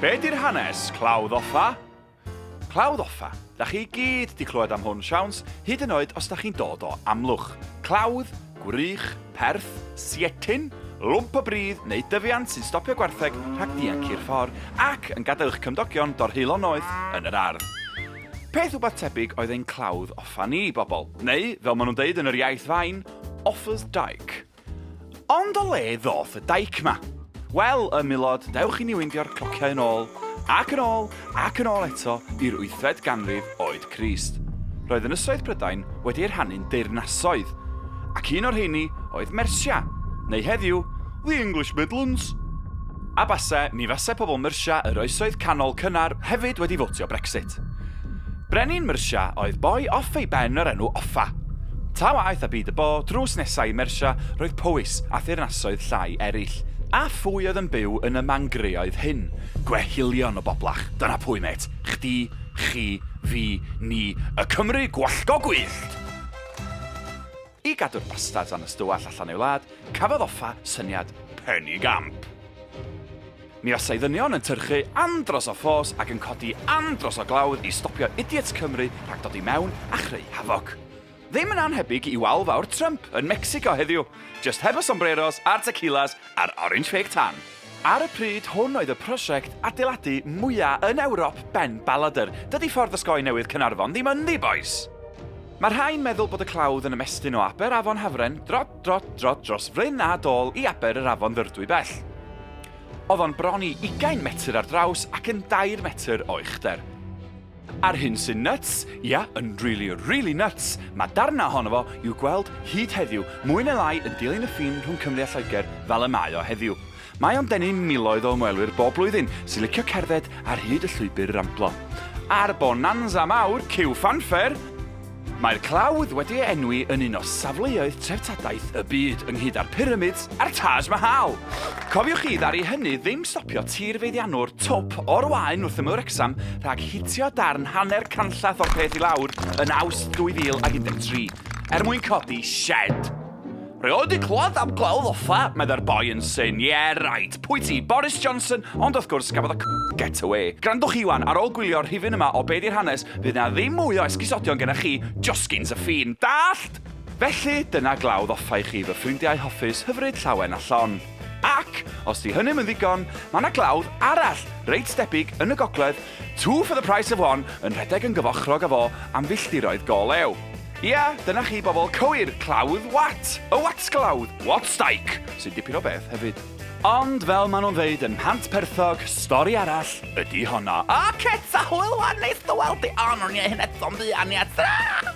Be 'di'r hanes clawdd offa? Clawdd offa, da chi gyd di clywed am hwn siawns, hyd yn oed os da chi'n dod o Amlwch. Clawdd, gwrych, perth, sietyn, lwmp o bridd neu dyfiant sy'n stopio gwartheg rhag dianc i'r ffordd ac yn gadew'ch cymdogion dorhulo noeth yn yr ardd. Peth wbeth tebyg oedd ein clawdd offa ni, bobl, neu, fel maen nhw'n deud yn yr iaith fain, offers dike. Ond o le ddoth y dike ma? Wel, y milod, dewch i ni wyndio'r clociau yn ôl, ac yn ôl, ac yn ôl eto i'r 8fed ganrif oed Crist. Roedd Ynysoedd Prydain wedi ei rhannu'n deyrnasoedd, ac un o'r rheini oedd Mercia, neu heddiw, the English Midlands. A base, mi fase pobl Mercia yr oesoedd canol cynnar hefyd wedi fotio Brexit. Brenin Mercia oedd boi off ei ben yr enw Offa. Ta waeth a byd y bo, drws nesau i Mercia roedd Powys a theyrnasoedd llai eraill, a phwy oedd yn byw yn y mangreuoedd hyn. Gwehilion o boblach, dyna pwy met, chdi, chi, fi, ni, y Cymru gwallgo gwyllt. I gadw'r bastards an ystywall allan ei wlad, cafodd Offa syniad penny gamp. Mi fasai ddynion yn tyrchu andros o ffos ac yn codi andros o glawdd i stopio idiots Cymru rhag dod i mewn a chreu hafog. Ddim yn anhebyg i wal fawr Trump yn Mexico heddiw, just hefo sombreros a'r tequilas a'r orange fake tan. Ar y pryd hwn oedd y prosiect adeiladu mwyaf yn Ewrop ben Balader. Dydy ffordd osgoi newydd Cynarfon ddim yndi, boys. Mae'r rhain meddwl bod y clawdd yn ymestyn o Aber Afon Hafren drot dros Fryn a Dôl i Aber yr Afon Ddyrdwy bell. Oedd o'n bron i 20 metr ar draws ac yn 2 metr o uchder. Ar hyn sy'n nuts, ia, yn really nuts, mae darna ohono fo i'w gweld hyd heddiw mwy neu lai yn dilyn y ffin rhwng Cymru a Lloegr fel y mae o heddiw. Mae o'n denu miloedd o ymwelwyr bob blwyddyn sy'n licio cerdded ar hyd y llwybr ramplo. A'r bonanza mawr, cyw fanffer, mae'r clawdd wedi ei enwi yn un o safleoedd treftadaeth y byd ynghyd â'r pyramids a'r Taj Mahal. Cofiwch chi ddaru hynny ddim stopio tirfeiddianwr twp o'r wain wrth ymwyr Wrecsam rhag hitio darn hanner canllath o'r peth i lawr yn Awst 2013 mwyn codi shed. Rwy wedi clywed am clawdd Offa, meddai'r boi yn syn. Yeah, right. Pwy ti, Boris Johnson? Ond wrth gwrs, gafodd y getaway. Grandwch chi wan, ar ôl gwylio'r rhifin yma o be 'di'r hanes, fydd na ddim mwy o esgusodion gennych chi, just gins y ffin. Dallt? Felly, dyna glawdd Offa i chi fy ffrindiau hoffus hyfryd llawen a llon. Ac, os di hynny'n ddigon, mae yna glawdd arall, reit debyg yn y gogledd, 2 for the price of 1, yn rhedeg yn gyfochrog â fo am filltiroedd go lew. Ia, dyna chi bobl cywir, clawdd wat. Y wat glawdd, wat stike, sy'n dipyn o beth hefyd. Ond fel maen nhw'n dweud yn Pant Perthog, stori arall ydi honna. Ac eta hwyl wan neith dy weld i anwr ni hyn eto'n ddi aniad.